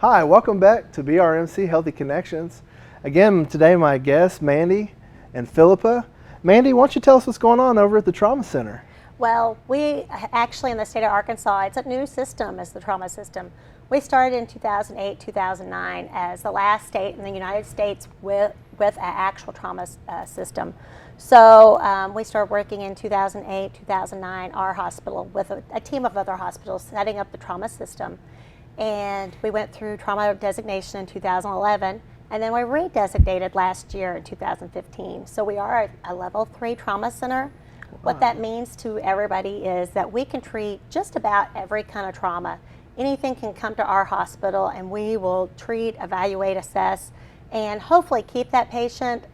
Hi, welcome back to BRMC Healthy Connections. Again, today my guests, Mandy and Phillippa. Mandy, why don't you tell us what's going on over at the Trauma Center? Well, we actually in the state of Arkansas, it's a new system as the trauma system. We started in 2008, 2009 as the last state in the United States with an actual trauma system. So we started working in 2008, 2009, our hospital with a team of other hospitals setting up the trauma system. And we went through trauma designation in 2011, and then we redesignated last year in 2015. So we are a level 3 trauma center. Wow. What that means to everybody is that we can treat just about every kind of trauma. Anything can come to our hospital and we will treat, evaluate, assess, and hopefully keep that patient.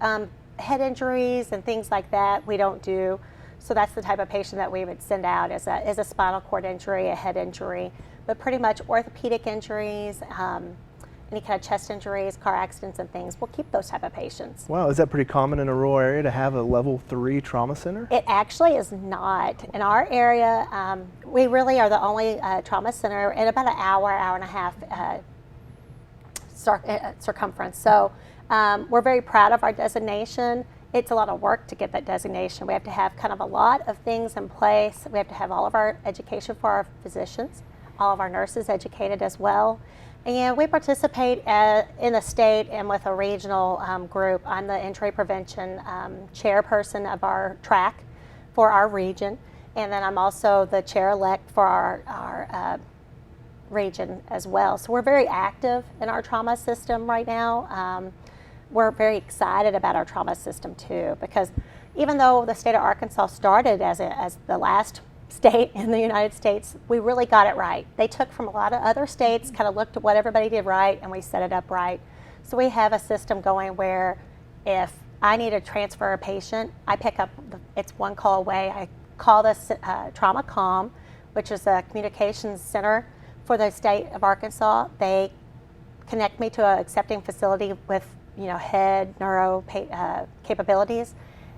Head injuries and things like that we don't do. So that's the type of patient that we would send out as a spinal cord injury, a head injury. But pretty much orthopedic injuries, any kind of chest injuries, car accidents and things, we'll keep those type of patients. Wow, is that pretty common in a rural area to have a level 3 trauma center? It actually is not. In our area, we really are the only trauma center in about an hour and a half circumference. So we're very proud of our designation. It's a lot of work to get that designation. We have to have kind of a lot of things in place. We have to have all of our education for our physicians, all of our nurses educated as well. And we participate in the state and with a regional group. I'm the injury prevention chairperson of our track for our region. And then I'm also the chair-elect for our region as well. So we're very active in our trauma system right now. We're very excited about our trauma system too, because even though the state of Arkansas started as the last state in the United States, we really got it right. They took from a lot of other states, kind of looked at what everybody did right, and we set it up right. So we have a system going where if I need to transfer a patient, I pick up, it's one call away. I call this Trauma Com, which is a communications center for the state of Arkansas. They connect me to an accepting facility with head neuro capabilities,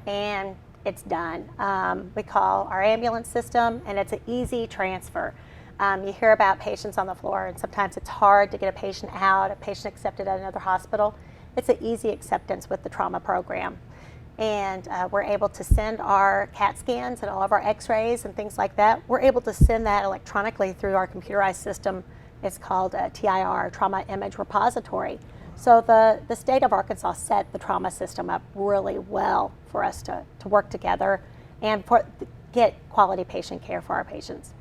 and it's done. We call our ambulance system, and it's an easy transfer. You hear about patients on the floor, and sometimes it's hard to get a patient out, a patient accepted at another hospital. It's an easy acceptance with the trauma program. And we're able to send our CAT scans and all of our x-rays and things like that. We're able to send that electronically through our computerized system. It's called TIR, Trauma Image Repository. So the state of Arkansas set the trauma system up really well for us to work together and get quality patient care for our patients.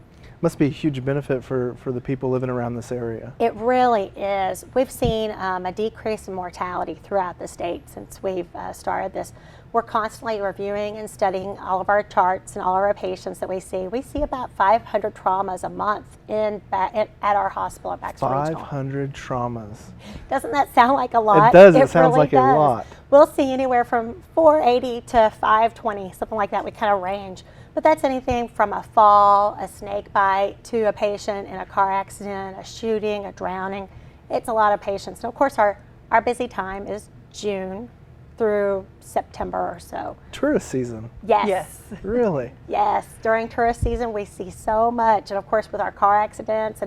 Must be a huge benefit for the people living around this area. It really is. We've seen a decrease in mortality throughout the state since we've started this. We're constantly reviewing and studying all of our charts and all of our patients that we see. We see about 500 traumas a month at our hospital at Baxter Regional. 500 traumas. Doesn't that sound like a lot? It does. It sounds like a lot. We'll see anywhere from 480 to 520, something like that. We kind of range. But that's anything from a fall, a snake bite, to a patient in a car accident, a shooting, a drowning. It's a lot of patients. And of course, our busy time is June through September or so. Tourist season? Yes. Really? Yes. During tourist season, we see so much. And of course, with our car accidents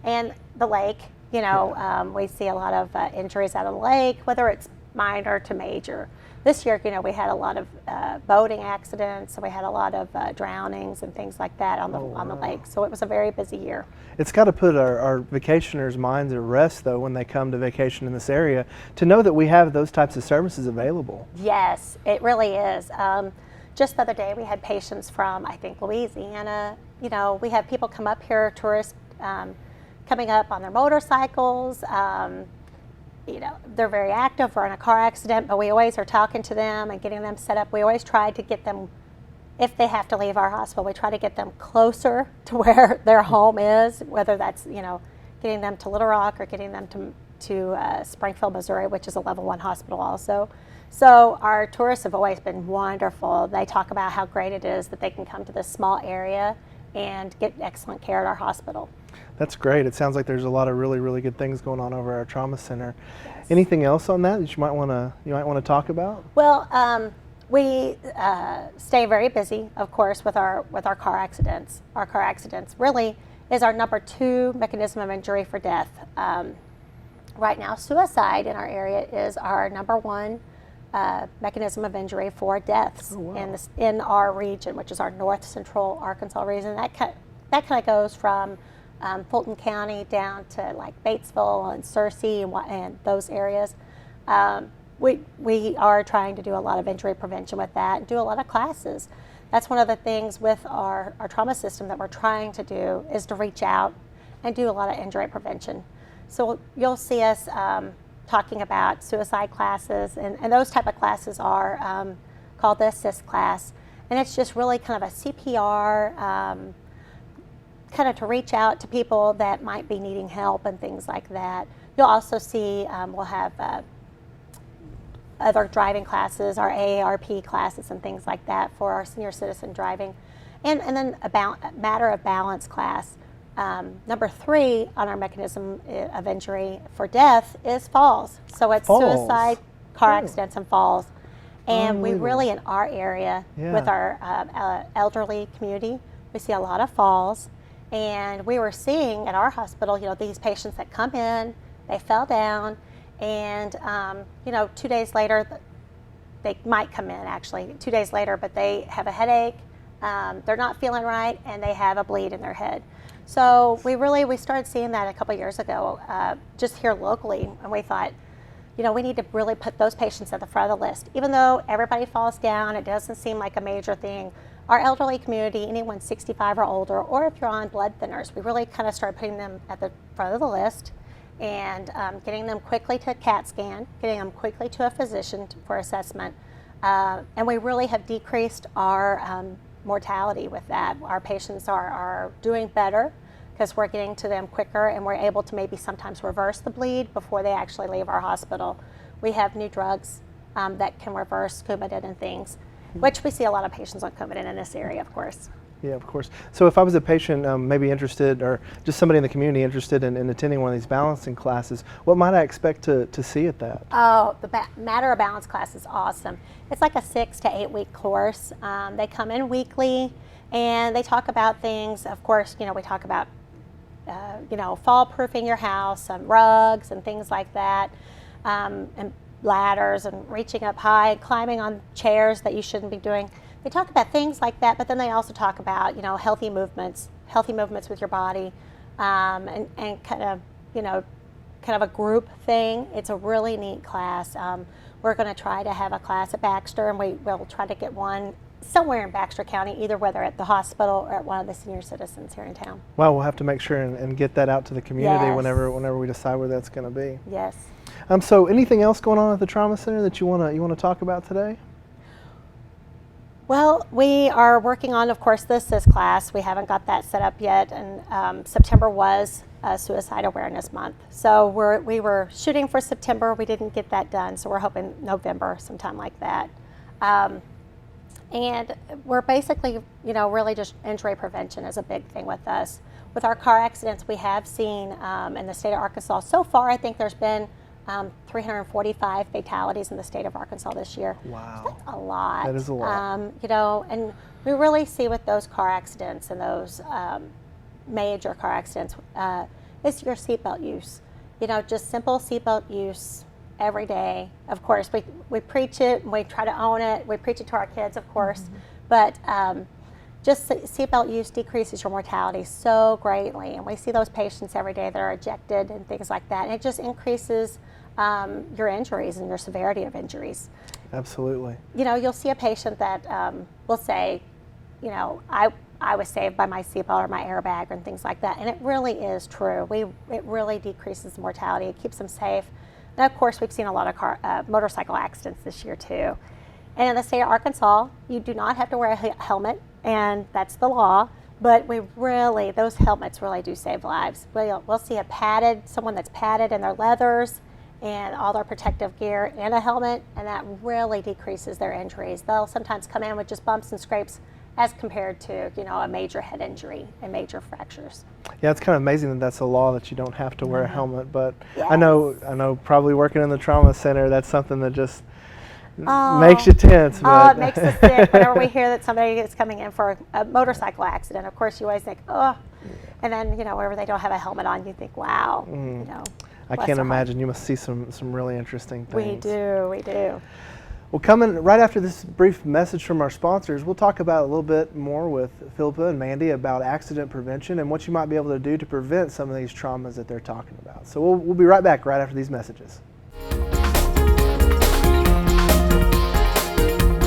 and the lake, we see a lot of injuries out of the lake, whether it's minor to major. This year, we had a lot of boating accidents, and we had a lot of drownings and things like that on the lake. So it was a very busy year. It's got to put our vacationers' minds at rest, though, when they come to vacation in this area, to know that we have those types of services available. Yes, it really is. Just the other day, we had patients from, I think, Louisiana. We have people come up here, tourists coming up on their motorcycles. They're very active or in a car accident, but we always are talking to them and getting them set up. We always try to get them, if they have to leave our hospital, we try to get them closer to where their home is, whether that's, getting them to Little Rock or getting them to Springfield, Missouri, which is a level 1 hospital also. So our tourists have always been wonderful. They talk about how great it is that they can come to this small area and get excellent care at our hospital. That's great. It sounds like there's a lot of really, really good things going on over our trauma center. Yes. Anything else on that you might want to talk about? Well, we stay very busy, of course, with our car accidents. Our car accidents really is our number 2 mechanism of injury for death. Right now, suicide in our area is our number one mechanism of injury for deaths in our region, which is our north central Arkansas region. That kind of goes from Fulton County down to like Batesville and Searcy and those areas. We are trying to do a lot of injury prevention with that and do a lot of classes. That's one of the things with our trauma system that we're trying to do is to reach out and do a lot of injury prevention. So you'll see us talking about suicide classes, and those type of classes are called the assist class. And it's just really kind of a CPR, kind of to reach out to people that might be needing help and things like that. You'll also see we'll have other driving classes, our AARP classes and things like that for our senior citizen driving. And then a matter of balance class. Number 3 on our mechanism of injury for death is falls. So it's suicide, car accidents, and falls. And we really, in our area, with our elderly community, we see a lot of falls. And we were seeing at our hospital, these patients that come in, they fell down, and 2 days later, they might come in actually 2 days later, but they have a headache, they're not feeling right, and they have a bleed in their head. So we started seeing that a couple years ago, just here locally, and we thought, we need to really put those patients at the front of the list. Even though everybody falls down, it doesn't seem like a major thing. Our elderly community, anyone 65 or older, or if you're on blood thinners, we really kind of started putting them at the front of the list and getting them quickly to a CAT scan, getting them quickly to a physician for assessment. And we really have decreased our mortality with that. Our patients are doing better because we're getting to them quicker, and we're able to maybe sometimes reverse the bleed before they actually leave our hospital. We have new drugs that can reverse Coumadin and things, which we see a lot of patients on Coumadin in this area, of course. Yeah, of course. So if I was a patient maybe interested, or just somebody in the community interested in attending one of these balancing classes, what might I expect to see at that? Oh, the Matter of Balance class is awesome. It's like a 6 to 8 week course. They come in weekly, and they talk about things. Of course, we talk about fall-proofing your house, rugs and things like that, and ladders and reaching up high, climbing on chairs that you shouldn't be doing. They talk about things like that, but then they also talk about, healthy movements with your body, and kind of a group thing. It's a really neat class. We're going to try to have a class at Baxter, and we'll try to get one somewhere in Baxter County, either whether at the hospital or at one of the senior citizens here in town. Well, we'll have to make sure and get that out to the community whenever we decide where that's going to be. Yes. So anything else going on at the Trauma Center that you want to talk about today? Well, we are working on, of course, the assist class. We haven't got that set up yet, and September was Suicide Awareness Month. So we were shooting for September. We didn't get that done, so we're hoping November, sometime like that. And we're basically, really just injury prevention is a big thing with us. With our car accidents, we have seen in the state of Arkansas, so far I think there's been 345 fatalities in the state of Arkansas this year. Wow. So that's a lot. That is a lot. And we really see with those car accidents and those major car accidents is your seatbelt use. Just simple seatbelt use every day. Of course, we preach it and we try to own it. We preach it to our kids, of course. But just seatbelt use decreases your mortality so greatly. And we see those patients every day that are ejected and things like that. And it just increases your injuries and your severity of injuries. Absolutely. You'll see a patient that will say, I was saved by my seatbelt or my airbag and things like that. And it really is true. It really decreases mortality. It keeps them safe. And of course, we've seen a lot of motorcycle accidents this year too. And in the state of Arkansas, you do not have to wear a helmet, and that's the law. But those helmets really do save lives. We'll see someone that's padded in their leathers and all their protective gear and a helmet, and that really decreases their injuries. They'll sometimes come in with just bumps and scrapes as compared to, a major head injury and major fractures. Yeah, it's kind of amazing that that's a law that you don't have to wear a helmet, but yes. I know probably working in the trauma center, that's something that just makes you tense. It makes us sick whenever we hear that somebody is coming in for a motorcycle accident. Of course, you always think, oh, and then, whenever they don't have a helmet on, you think, wow, I Bless can't her heart. imagine. You must see some really interesting things. We do. Well, coming right after this brief message from our sponsors, we'll talk about a little bit more with Phillippa and Mandy about accident prevention and what you might be able to do to prevent some of these traumas that they're talking about. So we'll be right back right after these messages.